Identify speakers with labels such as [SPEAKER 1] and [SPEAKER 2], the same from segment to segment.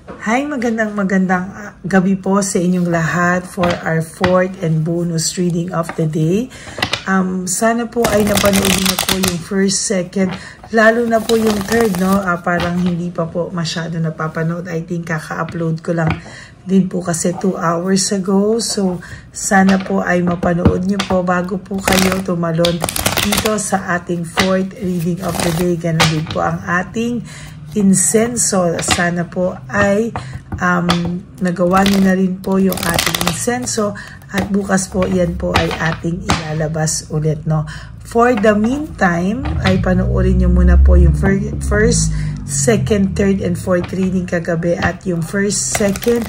[SPEAKER 1] Hi, magandang gabi po sa inyong lahat for our fourth and bonus reading of the day. Sana po ay napanood na po yung first, second, lalo na po yung third, no? Parang hindi pa po masyado napapanood. I think kaka-upload ko lang din po kasi 2 hours ago. So, sana po ay mapanood nyo po bago po kayo tumalon dito sa ating fourth reading of the day. Ganun din po ang ating insenso. Sana po ay nagawa nyo na rin po yung ating insenso at bukas po yan po ay ating ilalabas ulit, no? For the meantime, ay panoorin nyo muna po yung first, second, third, and fourth reading kagabi at yung first, second,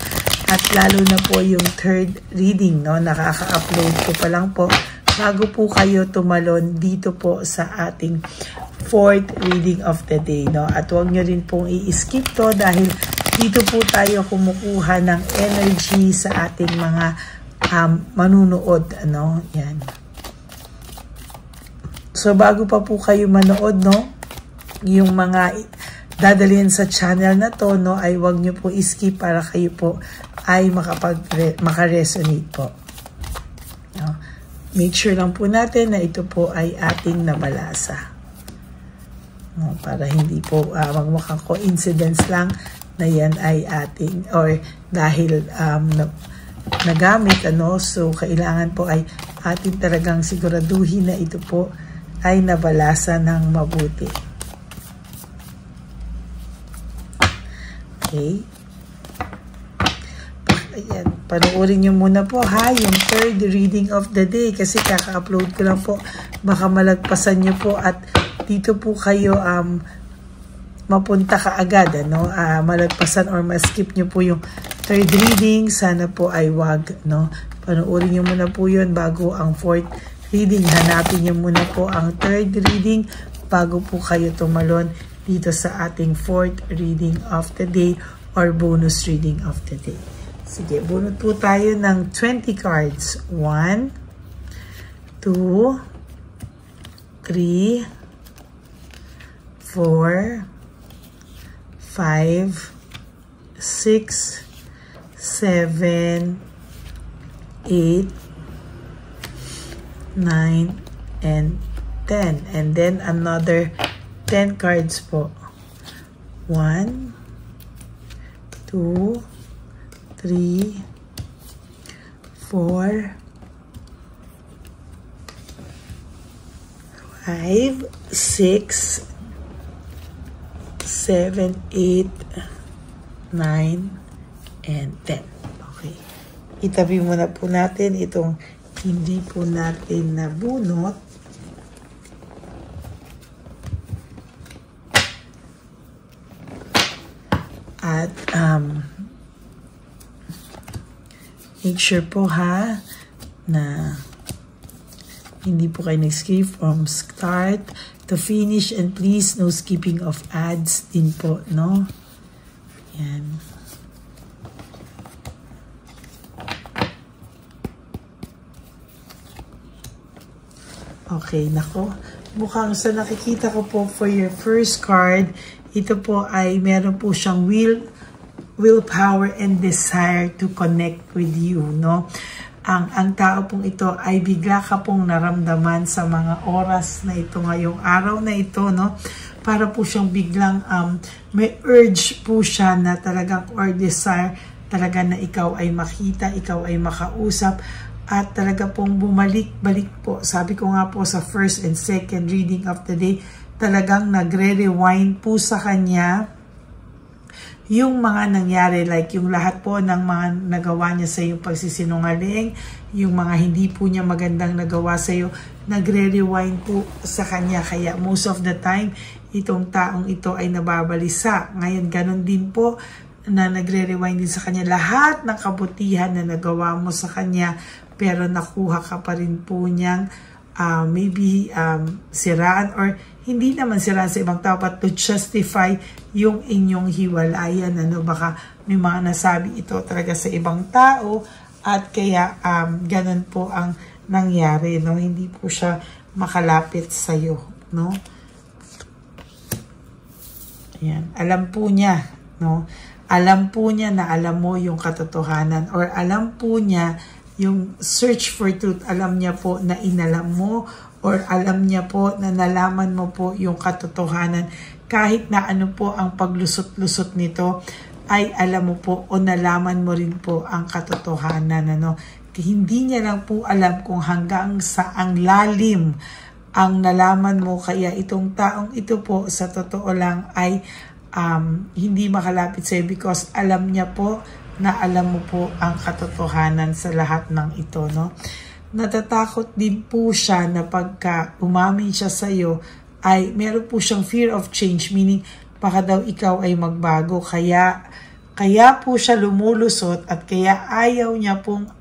[SPEAKER 1] at lalo na po yung third reading, no? Nakaka-upload ko pa lang po bago po kayo tumalon dito po sa ating fourth reading of the day, no? At huwag nyo rin pong i-skip to dahil dito po tayo kumukuha ng energy sa ating mga manunood, ano? Yan. So, bago pa po kayo manood, no? Yung mga dadalhin sa channel na to, no? Ay huwag nyo po i-skip para kayo po ay makaresonate po. No? Make sure lang po natin na ito po ay ating nabalasa. No, para hindi po magmukhang coincidence lang na yan ay ating or dahil nagamit, ano, so kailangan po ay ating talagang siguraduhin na ito po ay nabalasa ng mabuti. Okay. Ayan, panoorin nyo muna po ha yung third reading of the day kasi kaka-upload ko lang po, baka malagpasan nyo po at dito po kayo mapunta ka agad, ano? Malagpasan or ma-skip nyo po yung third reading. Sana po ay wag, no? Panoorin nyo muna po yun bago ang fourth reading. Hanapin nyo muna po ang third reading bago po kayo tumalon dito sa ating fourth reading of the day or bonus reading of the day. Sige, bunot po tayo ng 20 cards. 1, 2, 3, 4, 5, 6, 7, 8, 9, and 10. And then another 10 cards po. 1, 2, 3, 4, 5, 6, 7, 8, 9, and 10. Okay. Itabi muna po natin itong hindi po natin nabunot. At make sure po ha na hindi po kayo nag-skip from start to finish, and please no skipping of ads din po, no? Yan. Okay, nako. Mukhang sa nakikita ko po for your first card, ito po ay meron po siyang willpower and desire to connect with you, no? Ang tao pong ito ay bigla ka pong naramdaman sa mga oras na ito, ngayong araw na ito, no? Para po siyang biglang may urge po siya na talagang or desire talaga na ikaw ay makita, ikaw ay makausap at talaga pong bumalik-balik po. Sabi ko nga po sa first and second reading of the day, talagang nagre-rewind po sa kanya yung mga nangyari, like yung lahat po ng mga nagawa niya sa yung pagsisinungaling, yung mga hindi po niya magandang nagawa sa iyo, nagre-rewind po sa kanya. Kaya most of the time, itong taong ito ay nababalisa. Ngayon, ganun din po na nagre-rewind din sa kanya. Lahat ng kabutihan na nagawa mo sa kanya, pero nakuha ka pa rin po niyang maybe siraan or hindi naman siraan sa ibang tao, but to justify yung inyong hiwalayan, ano, baka may mga nasabi ito talaga sa ibang tao at kaya ganun po ang nangyari, no? Hindi po siya makalapit sa iyo, no? Ayan, alam po niya, no? Alam po niya na alam mo yung katotohanan, or alam po niya yung search for truth. Alam niya po na inalam mo, or alam niya po na nalaman mo po yung katotohanan. Kahit na ano po ang paglusot-lusot nito, ay alam mo po o nalaman mo rin po ang katotohanan. Ano? Hindi niya lang po alam kung hanggang saang lalim ang nalaman mo. Kaya itong taong ito po sa totoo lang ay hindi makalapit sa'yo, because alam niya po na alam mo po ang katotohanan sa lahat ng ito, no? Natatakot din po siya na pagka umamin siya sa'yo, ay meron po siyang fear of change, meaning baka daw ikaw ay magbago. Kaya po siya lumulusot, at kaya ayaw niya pong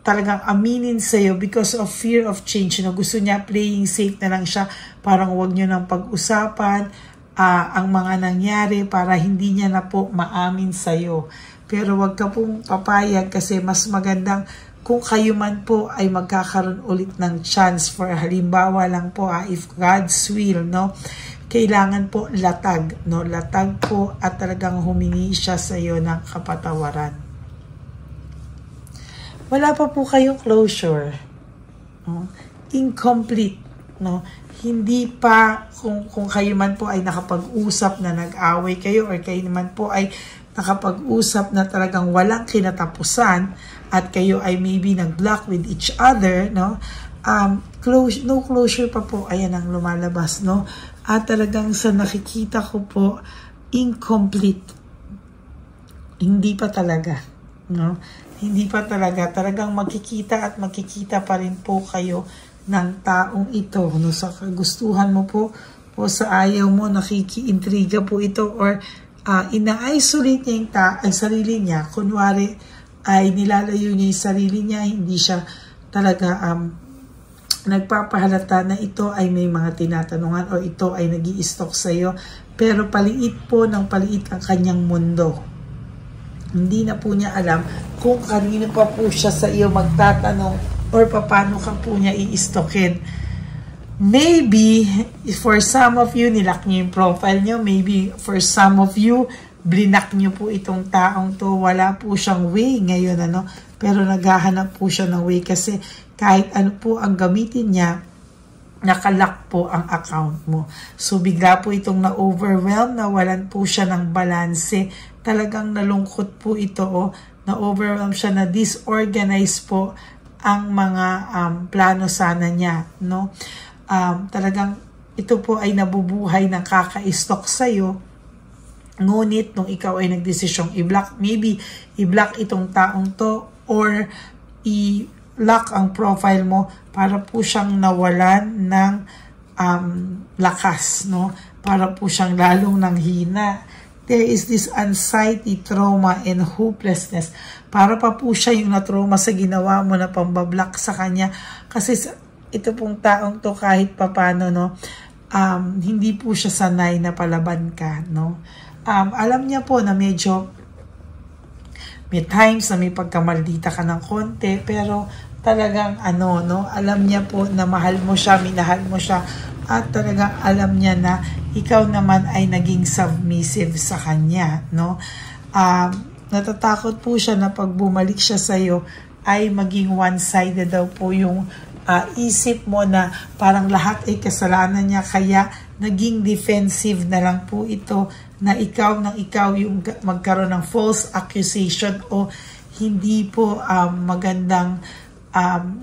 [SPEAKER 1] talagang aminin sa'yo because of fear of change. No? Gusto niya playing safe na lang siya, parang huwag niyo nang pag-usapan ang mga nangyari para hindi niya na po maamin sa'yo. Pero wag ka pong papayag, kasi mas magandang kung kayo man po ay magkakaroon ulit ng chance. For halimbawa lang po, if God's will, no, kailangan po latag, no, latag po, at talagang humingi siya sa iyo ng kapatawaran. Wala pa po kayong closure, no? Incomplete, no? Hindi pa, kung kayo man po ay nakapag-usap na nag-away kayo, or kayo naman po ay nakapag-usap na talagang walang kinatapusan, at kayo ay maybe nag-block with each other, no? No closure pa po, ayan ang lumalabas, no? At talagang sa nakikita ko po, incomplete. Hindi pa talaga, no? Hindi pa talaga. Talagang magkikita at magkikita pa rin po kayo ng taong ito, no? Sa kagustuhan mo po o sa ayaw mo, nakikiintriga po ito, or ina-isolate niya yung sarili niya. Kunwari ay nilalayo niya yung sarili niya, hindi siya talaga nagpapahalata na ito ay may mga tinatanungan, o ito ay nag-i-stalk sa iyo, pero paliit po ng paliit ang kanyang mundo. Hindi na po niya alam kung kanino pa po siya sa iyo magtatanong, or paano ka po niya i-stalkin. Maybe, for some of you, nilock niyo yung profile niyo. Maybe, for some of you, blinak niyo po itong taong to. Wala po siyang way ngayon, ano? Pero naghahanap po siya ng way, kasi kahit ano po ang gamitin niya, nakalock po ang account mo. So, bigla po itong na-overwhelm, nawalan po siya ng balanse. Talagang nalungkot po ito, na-overwhelm siya, na disorganized po ang mga plano sana niya, no? Talagang ito po ay nabubuhay ng kaka-stalk sa'yo. Ngunit nung ikaw ay nagdesisyong i-block, maybe i-block itong taong to, or i-lock ang profile mo para po siyang nawalan ng lakas, no? Para po siyang lalong nanghina. There is this anxiety, trauma, and hopelessness. Para pa po siya yung na-trauma sa ginawa mo na pambablock sa kanya. Kasi ito pong taong to, kahit papano, no, hindi po siya sanay na palaban ka, no. Alam niya po na medyo may times na may pagkamaldita ka ng konti, pero talagang alam niya po na mahal mo siya, minahal mo siya, at talagang alam niya na ikaw naman ay naging submissive sa kanya, no? Natatakot po siya na pag bumalik siya sa iyo ay maging one-sided daw po yung isip mo, na parang lahat ay kasalanan niya, kaya naging defensive na lang po ito, na ikaw yung magkaroon ng false accusation, o hindi po magandang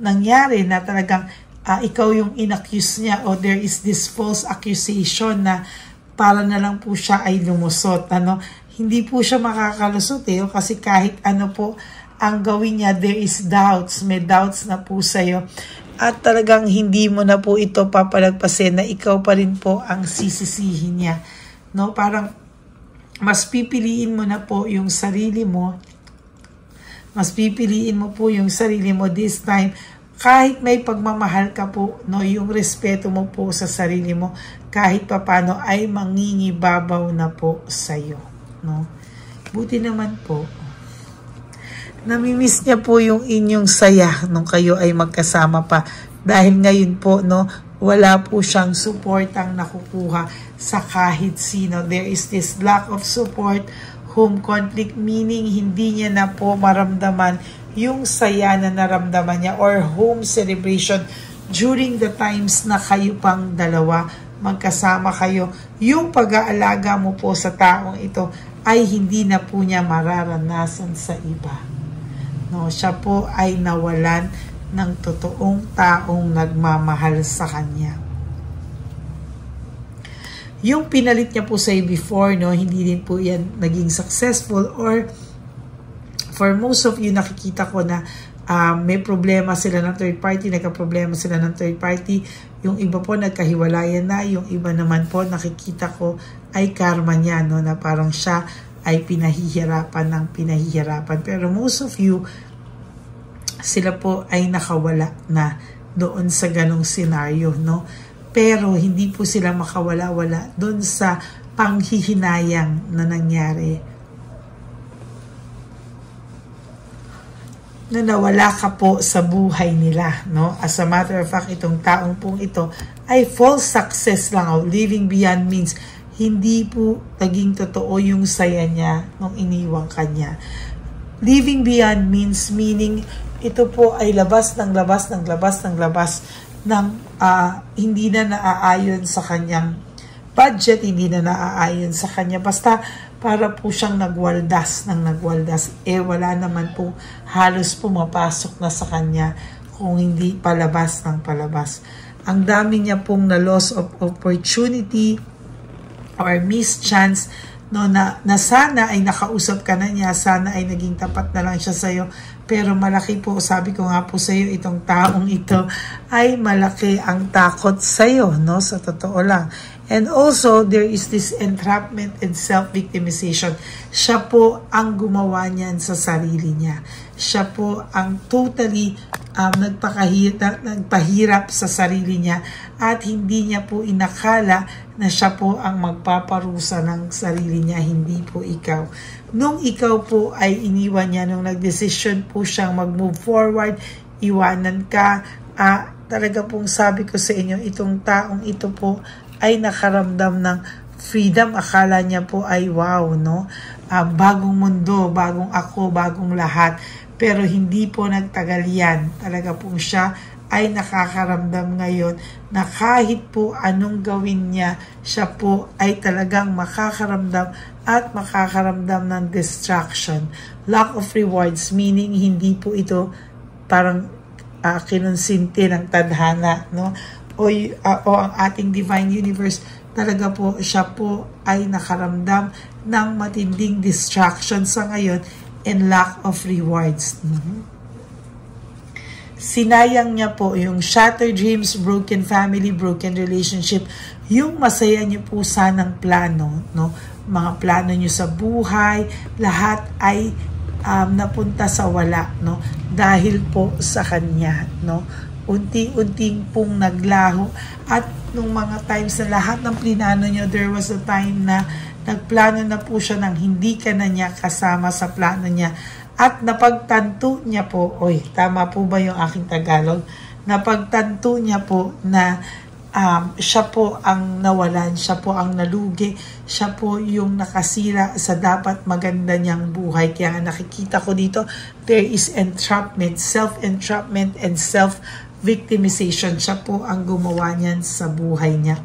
[SPEAKER 1] nangyari, na talagang ikaw yung inaccuse niya, o there is this false accusation na para na lang po siya ay lumusot, ano? Hindi po siya makakalusot, kasi kahit ano po ang gawin niya, there is doubts, may doubts na po sa'yo, at talagang hindi mo na po ito papalagpasin na ikaw pa rin po ang sisisihin niya, no? Parang mas pipiliin mo na po yung sarili mo, this time. Kahit may pagmamahal ka po, no, yung respeto mo po sa sarili mo, kahit papano ay mangingibabaw na po sa'yo, no? Buti naman po, namimiss niya po yung inyong saya nung kayo ay magkasama pa. Dahil ngayon po, no, wala po siyang suportang nakukuha sa kahit sino. There is this lack of support, home conflict, meaning hindi niya na po maramdaman yung saya na naramdaman niya or home celebration during the times na kayo pang dalawa magkasama kayo. Yung pag-aalaga mo po sa taong ito ay hindi na po niya mararanasan sa iba. No, siya po ay nawalan ng totoong taong nagmamahal sa kanya. Yung pinalit niya po sa before, no, hindi din po yan naging successful, or for most of you, nakikita ko na may problema sila ng third party, nagka-problema sila ng third party. Yung iba po nagkahiwalayan na, yung iba naman po nakikita ko ay karma niya, no, na parang siya ay pinahihirapan ng pinahihirapan. Pero most of you, sila po ay nakawala na doon sa ganong senaryo, no? Pero hindi po sila makawala-wala doon sa panghihinayang na nangyari. Na nawala ka po sa buhay nila, no? As a matter of fact, itong taong pong ito ay false success lang. Living beyond means hindi po naging totoo yung saya niya nung iniwang kanya. Living beyond means meaning ito po ay labas ng hindi na naaayon sa kanyang budget, hindi na naaayon sa kanya. Basta para po siyang nagwaldas. Wala naman po halos pumapasok na sa kanya kung hindi palabas ng palabas. Ang dami niya pong na loss of opportunity or missed chance, no, na sana ay nakausap ka na niya, sana ay naging tapat na lang siya sa'yo. Pero malaki po, sabi ko nga po sa'yo, itong taong ito ay malaki ang takot sa'yo, no? Sa totoo lang. And also, there is this entrapment and self-victimization. Siya po ang gumawa niyan sa sarili niya. Siya po ang totally nagpahirap sa sarili niya at hindi niya po inakala na siya po ang magpaparusa ng sarili niya, hindi po ikaw. Nung ikaw po ay iniwan niya, nung nagdesisyon po siyang mag-move forward, iwanan ka, talaga pong sabi ko sa inyo, itong taong ito po ay nakaramdam ng freedom. Akala niya po ay wow, no? Bagong mundo, bagong ako, bagong lahat. Pero hindi po nagtagal yan. Talaga po siya ay nakakaramdam ngayon na kahit po anong gawin niya, siya po ay talagang makakaramdam at makakaramdam ng distraction. Lack of rewards, meaning hindi po ito parang kinonsinti ng tadhana, no? O ang ating divine universe, talaga po siya po ay nakaramdam ng matinding distraction sa ngayon and lack of rewards. Sinayang niya po yung shattered dreams, broken family, broken relationship, yung masaya niyo po sanang plano, no? Mga plano niyo sa buhay, lahat ay napunta sa wala, no? Dahil po sa kanya, no? Unti-unting pong naglaho. At nung mga times na lahat ng plinano niyo, there was a time na nagplano na po siya ng hindi ka na niya kasama sa plano niya. At napagtanto niya po, tama po ba yung aking Tagalog? Napagtanto niya po na siya po ang nawalan, siya po ang nalugi, siya po yung nakasira sa dapat maganda niyang buhay. Kaya nga nakikita ko dito, there is entrapment, self-entrapment and self-victimization. Siya po ang gumawa niyan sa buhay niya.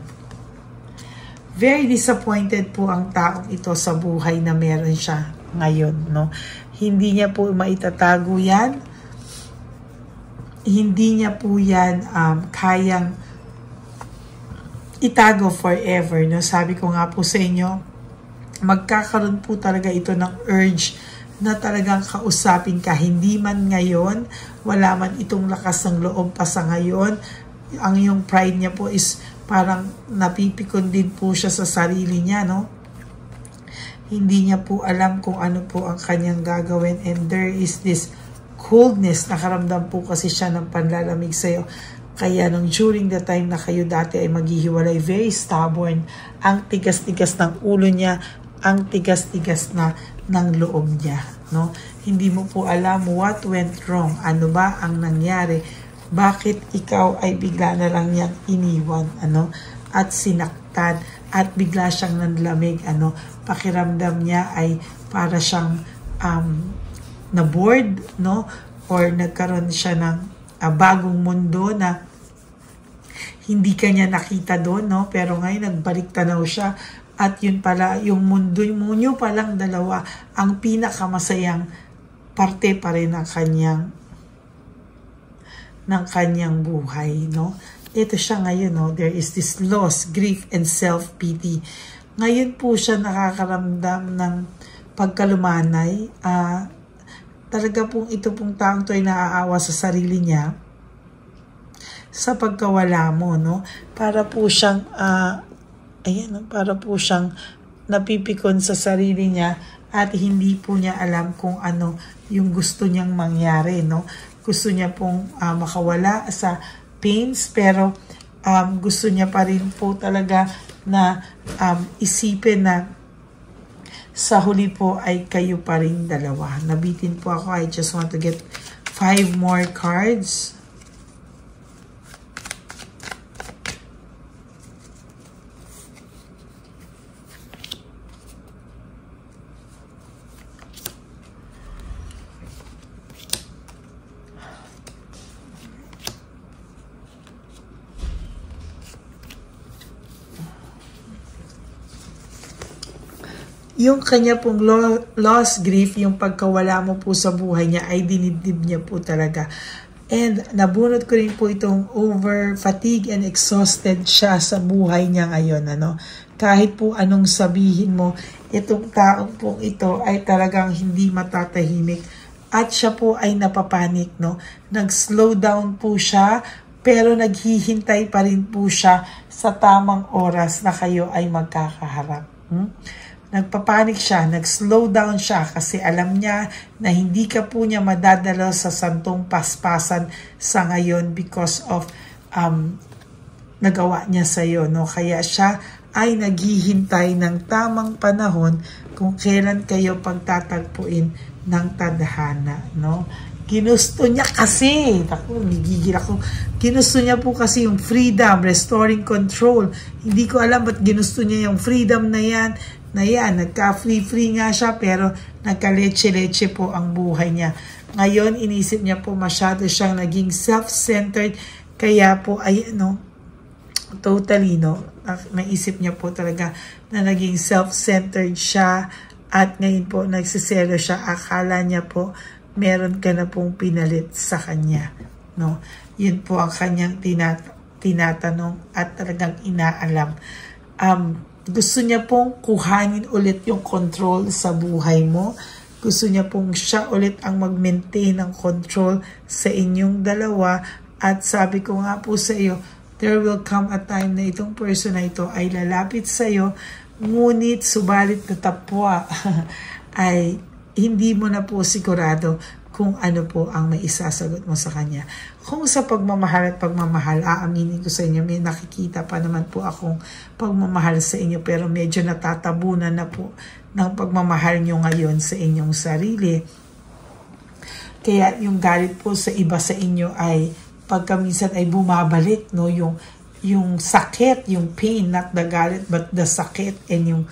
[SPEAKER 1] Very disappointed po ang taong ito sa buhay na meron siya ngayon, no? Hindi niya po maitatago yan. Hindi niya po yan kayang itago forever, no? Sabi ko nga po sa inyo, magkakaroon po talaga ito ng urge na talagang kausapin ka. Hindi man ngayon, wala man itong lakas ng loob pa sa ngayon. Ang yung pride niya po is parang napipikon din po siya sa sarili niya, no? Hindi niya po alam kung ano po ang kanyang gagawin, and there is this coldness. Nakaramdam po kasi siya ng panlalamig sa'yo. Kaya nung during the time na kayo dati ay maghihiwalay, very stubborn. Ang tigas-tigas ng ulo niya, ang tigas-tigas na ng loob niya, no? Hindi mo po alam what went wrong. Ano ba ang nangyari? bakit ikaw ay bigla na lang niyang iniwan, ano, at sinaktan, at bigla siyang nanlamig, ano, pakiramdam niya ay para siyang na-bored, no, or nagkaroon siya ng bagong mundo na hindi kanya nakita doon, no, pero ngayon nagbalik tanaw siya, at yun pala, yung mundo nyo palang dalawa, ang pinakamasayang parte pa rin ng kanyang buhay, no. Ito siya ngayon, no, there is this loss, grief, and self-pity. Ngayon po siya nakakaramdam ng pagkalumanay. Talaga pong ito pong taong to ay naaawa sa sarili niya sa pagkawala mo, no. Para po siyang para po siyang napipikon sa sarili niya at hindi po niya alam kung ano yung gusto niyang mangyari, no. Gusto niya pong makawala sa pains, pero gusto niya pa rin po talaga na isipin na sa huli po ay kayo pa rin dalawa. Nabitin po ako. I just want to get 5 more cards. Yung kanya pong loss, grief, yung pagkawala mo po sa buhay niya ay dinidib niya po talaga. And nabunot ko rin po itong over fatigue and exhausted siya sa buhay niya ngayon, ano. Kahit po anong sabihin mo, itong taong pong ito ay talagang hindi matatahimik. At siya po ay napapanik, no. Nag-slow down po siya, pero naghihintay pa rin po siya sa tamang oras na kayo ay magkakaharap. Nagpapanik siya, nag-slow down siya kasi alam niya na hindi ka po niya madadala sa santong paspasan sa ngayon because of nagawa niya sa iyo, no? Kaya siya ay naghihintay ng tamang panahon kung kailan kayo pagtatagpuin ng tadhana, no? Ginusto niya kasi, nagigil ako, ginusto niya po kasi yung freedom, restoring control. Hindi ko alam ba't ginusto niya yung freedom na yan, nagka-free nga siya, pero nagka-leche-leche po ang buhay niya. Ngayon, inisip niya po masyado siyang naging self-centered, kaya po ay, totally, naisip niya po talaga na naging self-centered siya, at ngayon po nagsiselo siya, akala niya po meron ka na pong pinalit sa kanya, no? Yun po ang kanyang tinatanong at talagang inaalam. Gusto niya pong kuhanin ulit yung control sa buhay mo. Gusto niya pong siya ulit ang mag-maintain ng control sa inyong dalawa. At sabi ko nga po sa iyo, there will come a time na itong person na ito ay lalapit sa iyo, ngunit subalit na tapwa ay hindi mo na po sigurado kung ano po ang may isasagot mo sa kanya. Kung sa pagmamahal at pagmamahal, aaminin ko sa inyo, may nakikita pa naman po akong pagmamahal sa inyo, pero medyo natatabunan na po ng pagmamahal nyo ngayon sa inyong sarili. Kaya yung galit po sa iba sa inyo ay pagkaminsan ay bumabalik, no? Yung sakit, yung pain, not the galit, but the sakit, and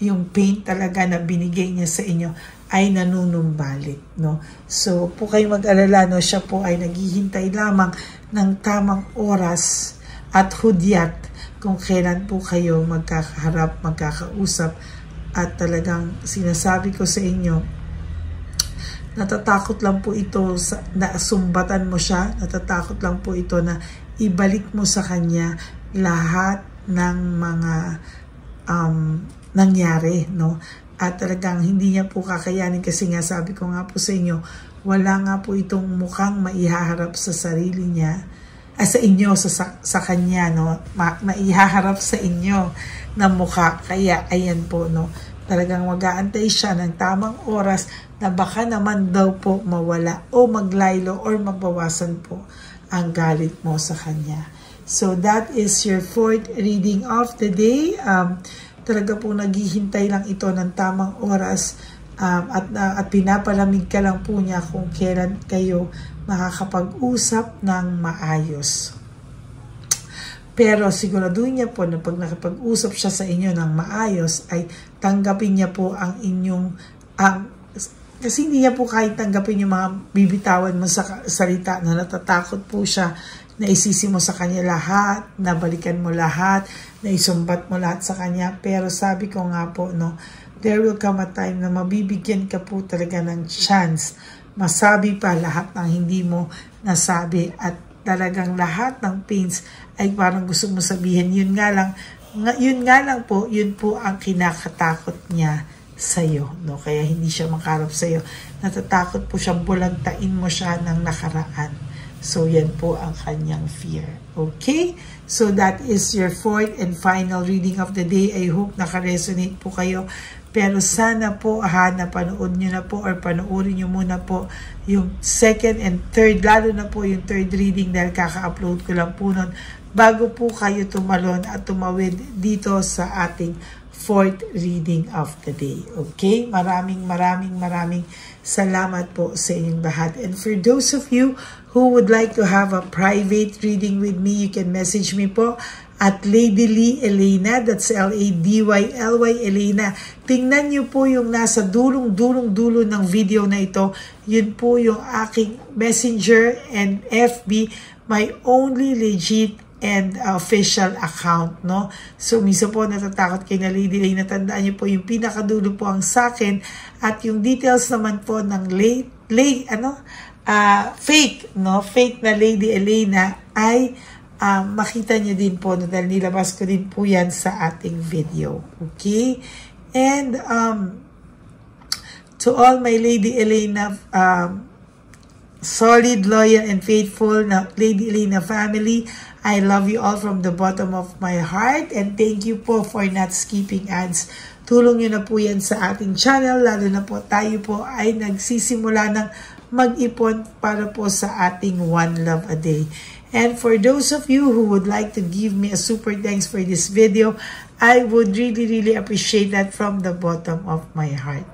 [SPEAKER 1] yung pain talaga na binigay niya sa inyo ay nanunumbalik, no? So, po kayo mag-alala, no? Siya po ay naghihintay lamang ng tamang oras at hudyat kung kailan po kayo magkakaharap, magkakausap. At talagang sinasabi ko sa inyo, natatakot lang po ito na sumbatan mo siya, natatakot lang po ito na ibalik mo sa kanya lahat ng mga nangyari, no? At talagang hindi niya po kakayanin kasi nga sabi ko nga po sa inyo, wala nga po itong mukhang maihaharap sa sarili niya, sa inyo, sa kanya, no? Maihaharap sa inyo na mukha. Kaya ayan po, no? Talagang mag-aantay siya ng tamang oras na baka naman daw po mawala o maglaylo or mabawasan po ang galit mo sa kanya. So that is your 4th reading of the day. Talaga po naghihintay lang ito ng tamang oras at pinapalamig ka lang po niya kung kailan kayo makakapag-usap ng maayos. Pero siguraduhin niya po na pag nakapag-usap siya sa inyo ng maayos, ay tanggapin niya po ang inyong, kasi hindi niya po kahit tanggapin yung mga bibitawan mo sa salita na natatakot po siya na isisi mo sa kanya lahat, na balikan mo lahat, na isumbat mo lahat sa kanya. Pero sabi ko nga po, no, there will come a time na mabibigyan ka po talaga ng chance masabi pa lahat ng hindi mo nasabi, at talagang lahat ng pains ay parang gusto mo sabihin. Yun nga lang po, yun po ang kinakatakot niya sa'yo, no? Kaya hindi siya makarap sa'yo. Natatakot po siyang bulantain mo siya ng nakaraan. So, yan po ang kanyang fear. Okay? So, that is your fourth and final reading of the day. I hope naka-resonate po kayo. Pero sana po, napanood nyo na po or panoorin nyo muna po yung second and third, lalo na po yung third reading dahil kaka-upload ko lang po nun bago po kayo tumalon at tumawid dito sa ating fourth reading of the day. Okay? Maraming salamat po sa inyong lahat. And for those of you who would like to have a private reading with me, you can message me po at Lady Lee Elena, that's L-A-D-Y-L-Y Elena. Tingnan nyo po yung nasa dulong-dulo ng video na ito. Yun po yung aking Messenger and FB, my only legit and official account, no? So, minsan po natatakot kayo na Lady Elena, tandaan nyo po yung pinakadulo po ang sa akin, at yung details naman po ng fake, no? Fake na Lady Elena ay makita nyo din po, no, dahil nilabas ko din po yan sa ating video. Okay? And to all my Lady Elena solid, loyal, and faithful na Lady Elena family, I love you all from the bottom of my heart, and thank you po for not skipping ads. Tulong nyo na po yan sa ating channel, lalo na po tayo po ay nagsisimula ng mag-ipon para po sa ating One Love a Day. And for those of you who would like to give me a super thanks for this video, I would really appreciate that from the bottom of my heart.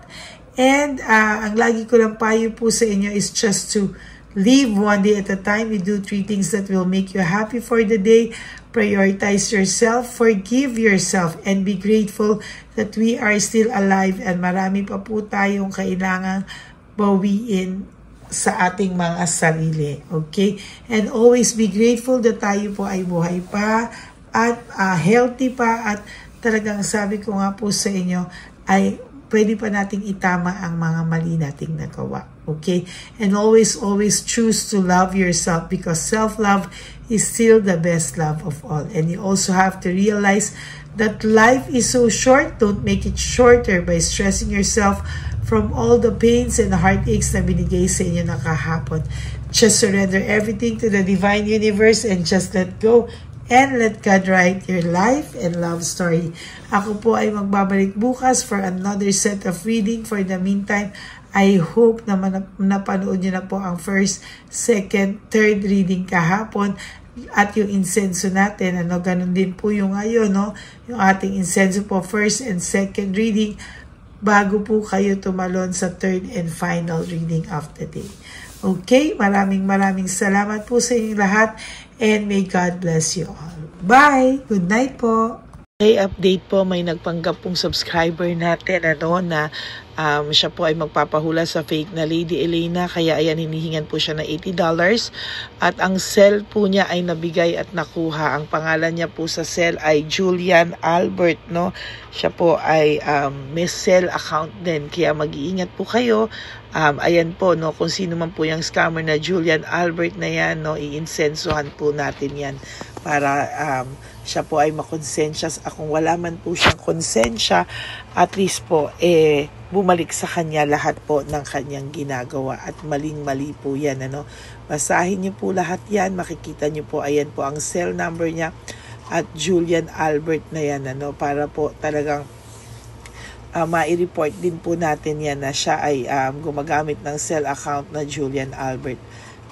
[SPEAKER 1] And ang lagi ko lang payo po sa inyo is just to live one day at a time. You do 3 things that will make you happy for the day. Prioritize yourself, forgive yourself, and be grateful that we are still alive, and marami pa po tayong kailangang bawiin sa ating mga sarili. Okay? And always be grateful that tayo po ay buhay pa at healthy pa, at talagang sabi ko nga po sa inyo ay pwede pa nating itama ang mga mali nating nagawa. Okay? And always choose to love yourself, because self-love is still the best love of all. And you also have to realize that life is so short. Don't make it shorter by stressing yourself from all the pains and heartaches na binigay sa inyo na kahapon. Just surrender everything to the divine universe and just let go and let God write your life and love story. Ako po ay magbabalik bukas for another set of reading. For the meantime, I hope na napanood nyo na po ang first, second, third reading kahapon. At yung insenso natin, ganun din po yung ngayon, no? Yung ating insenso po, first and second reading, bago po kayo tumalon sa third and final reading of the day. Okay? Maraming salamat po sa inyong lahat, and may God bless you all. Bye! Good night po! Okay, update po, may nagpanggap pong subscriber natin na siya po ay magpapahula sa fake na Lady Elena, kaya ayan, hinihingan po siya ng $80, at ang cell po niya ay nabigay at nakuha. Ang pangalan niya po sa cell ay Julian Albert, no? Siya po ay may cell account din, kaya mag-iingat po kayo. Ayan po, no, kung sino man po yung scammer na Julian Albert na yan, no, iinsensuhan po natin yan para siya po ay makonsensya. Kung wala man po siyang konsensya, at least po bumalik sa kanya lahat po ng kanyang ginagawa, at maling-mali po yan, ano. Basahin niyo po lahat yan, makikita niyo po, ayan po ang cell number niya at Julian Albert na yan, ano, para po talagang ma-report din po natin yan na siya ay gumagamit ng cell account na Julian Albert.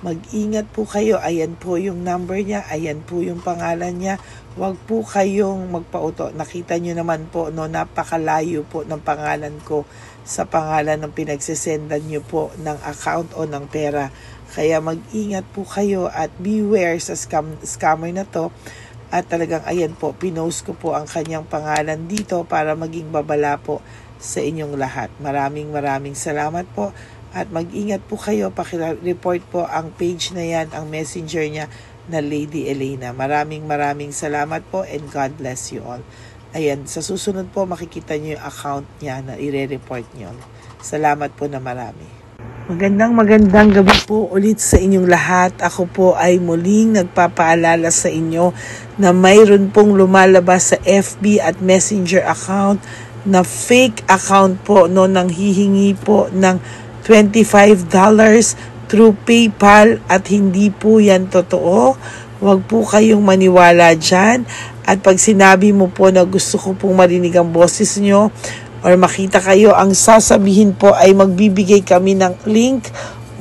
[SPEAKER 1] Mag-ingat po kayo. Ayan po yung number niya. Ayan po yung pangalan niya. Huwag po kayong magpauto. Nakita nyo naman po, no, napakalayo po ng pangalan ko sa pangalan ng pinagsesendan nyo po ng account o ng pera. Kaya mag-ingat po kayo at beware sa scammer na to. At talagang ayan po, pinost ko po ang kanyang pangalan dito para maging babala po sa inyong lahat. Maraming salamat po. At mag-ingat po kayo, pakireport po ang page na yan, ang messenger niya na Lady Elena. Maraming salamat po and God bless you all. Ayan, sa susunod po makikita niyo yung account niya na i-report niyo. Salamat po na marami. Magandang gabi po ulit sa inyong lahat. Ako po ay muling nagpapaalala sa inyo na mayroon pong lumalabas sa FB at Messenger account na fake account po, no, nang hihingi po ng $25 through PayPal at hindi po yan totoo. Huwag po kayong maniwala dyan. At pag sinabi mo po na gusto ko pong marinig ang boses nyo or makita kayo, ang sasabihin po ay magbibigay kami ng link.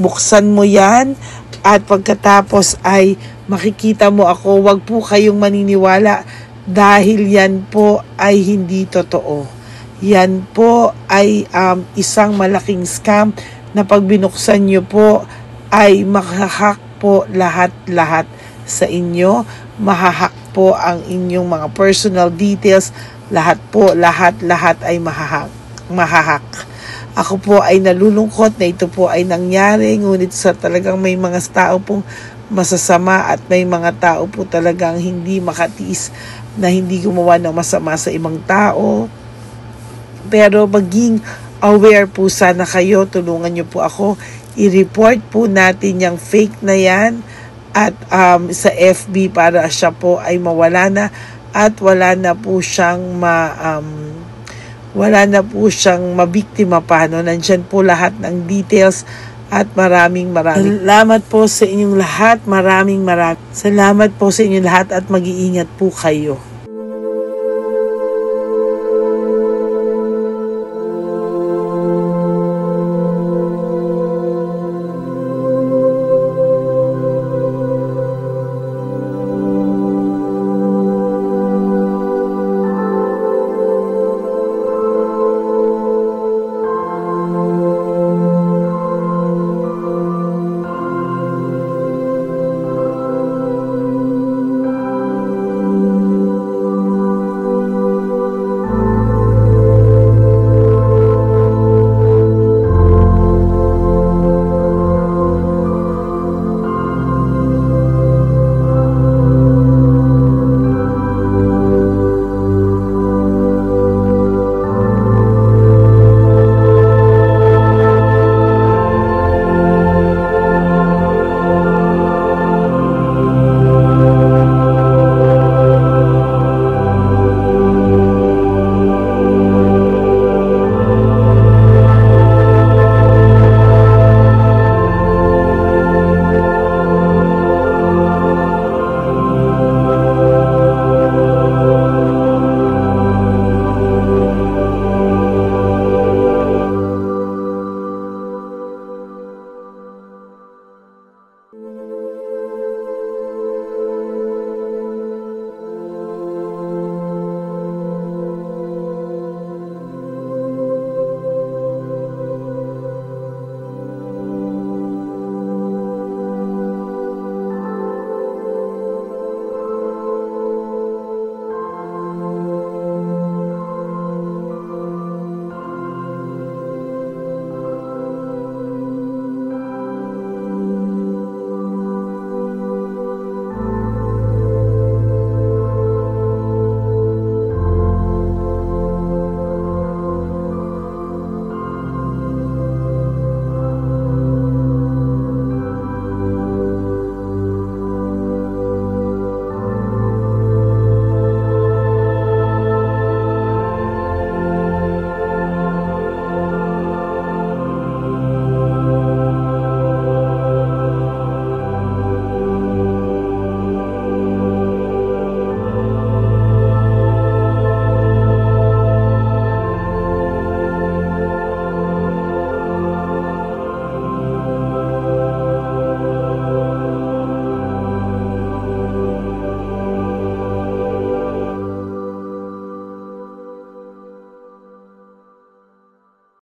[SPEAKER 1] Buksan mo yan at pagkatapos ay makikita mo ako. Huwag po kayong maniniwala dahil yan po ay hindi totoo. Yan po ay isang malaking scam na pag binuksan nyo po ay mahahack po lahat sa inyo. Mahahack po ang inyong mga personal details. Lahat ay mahahack. Ako po ay nalulungkot na ito po ay nangyari. Ngunit sa talagang may mga tao pong masasama at may mga tao po talagang hindi makatiis na hindi gumawa ng masama sa ibang tao. Pero maging aware po sana kayo. Tulungan nyo po ako. I-report po natin yung fake na yan at sa FB para siya po ay mawala na at wala na po siyang mabiktima pa. No? Nandyan po lahat ng details at maraming salamat po sa inyong lahat. Maraming salamat po sa inyong lahat at mag-iingat po kayo.